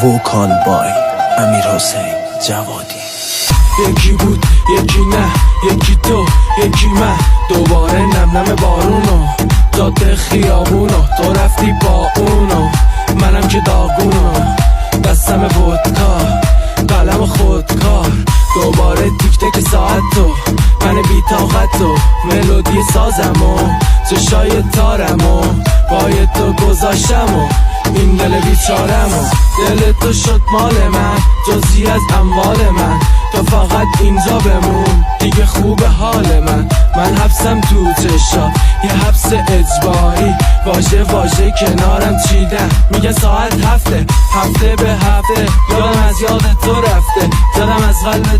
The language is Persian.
وکال بای امیر حسین جوادی. یکی بود یکی نه، یکی تو یکی من، دوباره نم نم بارونو جاده خیابونو، تو رفتی با اونو منم که داغونو، دستم ودکا قلم خودکار، دوباره تیک تک ساعتو من بی طاقتو، ملودی سازمو چشای تارمو پای تو گذاشتمو، این دل بیچارمو، دل تو شد مال من جزی از اموال من، تو فقط اینجا بمون دیگه خوب حال من حبسم تو چشات یه حبس اجباری، واژه واژه کنارم چیدم میگه ساعت هفته به هفته، یادم از یاد تو رفته، زدم از قلب